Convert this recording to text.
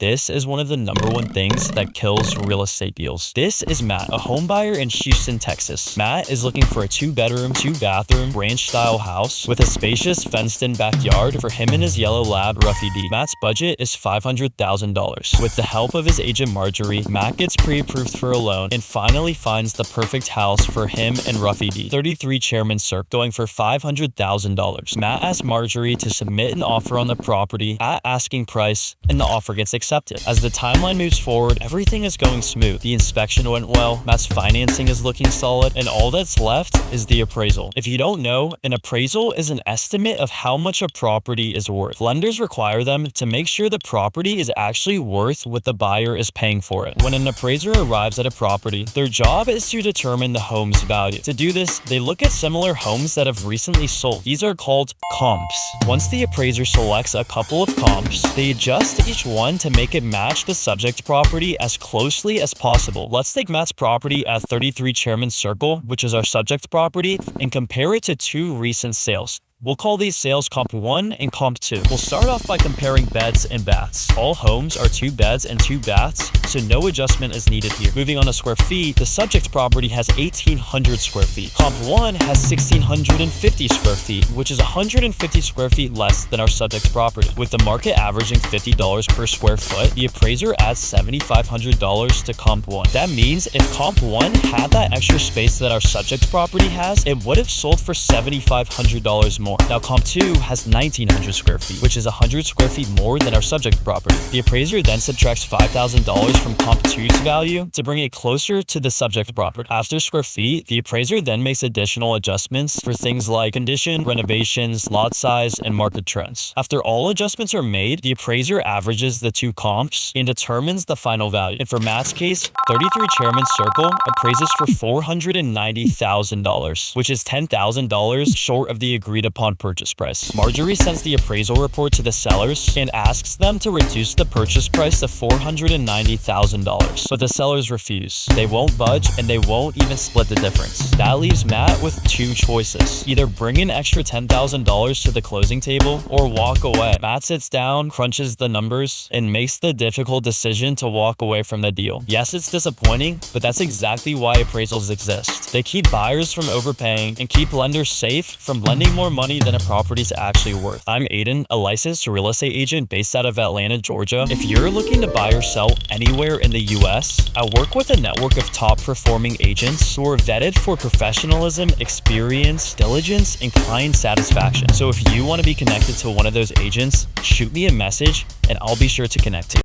This is one of the #1 things that kills real estate deals. This is Matt, a home buyer in Houston, Texas. Matt is looking for a 2-bedroom, 2-bathroom, ranch-style house with a spacious, fenced-in backyard for him and his yellow lab, Ruffy D. Matt's budget is $500,000. With the help of his agent, Marjorie, Matt gets pre-approved for a loan and finally finds the perfect house for him and Ruffy D. 33 Chairman Cirque, going for $500,000. Matt asks Marjorie to submit an offer on the property at asking price, and the offer gets accepted. As the timeline moves forward, everything is going smooth. The inspection went well, Matt's financing is looking solid, and all that's left is the appraisal. If you don't know, an appraisal is an estimate of how much a property is worth. Lenders require them to make sure the property is actually worth what the buyer is paying for it. When an appraiser arrives at a property, their job is to determine the home's value. To do this, they look at similar homes that have recently sold. These are called comps. Once the appraiser selects a couple of comps, they adjust each one to make it match the subject property as closely as possible. Let's take Matt's property at 33 Chairman Circle, which is our subject property, and compare it to 2 recent sales. We'll call these sales Comp 1 and Comp 2. We'll start off by comparing beds and baths. All homes are 2 beds and 2 baths, so no adjustment is needed here. Moving on to square feet, the subject property has 1,800 square feet. Comp 1 has 1,650 square feet, which is 150 square feet less than our subject property. With the market averaging $50 per square foot, the appraiser adds $7,500 to Comp 1. That means if Comp 1 had that extra space that our subject property has, it would have sold for $7,500 more. Now, Comp 2 has 1,900 square feet, which is 100 square feet more than our subject property. The appraiser then subtracts $5,000 from Comp 2's value to bring it closer to the subject property. After square feet, the appraiser then makes additional adjustments for things like condition, renovations, lot size, and market trends. After all adjustments are made, the appraiser averages the 2 comps and determines the final value. And for Matt's case, 33 Chairman Circle appraises for $490,000, which is $10,000 short of the agreed upon purchase price. Marjorie sends the appraisal report to the sellers and asks them to reduce the purchase price to $490,000, but the sellers refuse. They won't budge and they won't even split the difference. That leaves Matt with 2 choices: either bring an extra $10,000 to the closing table or walk away. Matt sits down, crunches the numbers, and makes the difficult decision to walk away from the deal. Yes, it's disappointing, but that's exactly why appraisals exist. They keep buyers from overpaying and keep lenders safe from lending more money than a property's actually worth. I'm Aiden, a licensed real estate agent based out of Atlanta, Georgia. If you're looking to buy or sell anywhere in the US, I work with a network of top performing agents who are vetted for professionalism, experience, diligence, and client satisfaction. So if you want to be connected to one of those agents, shoot me a message and I'll be sure to connect you.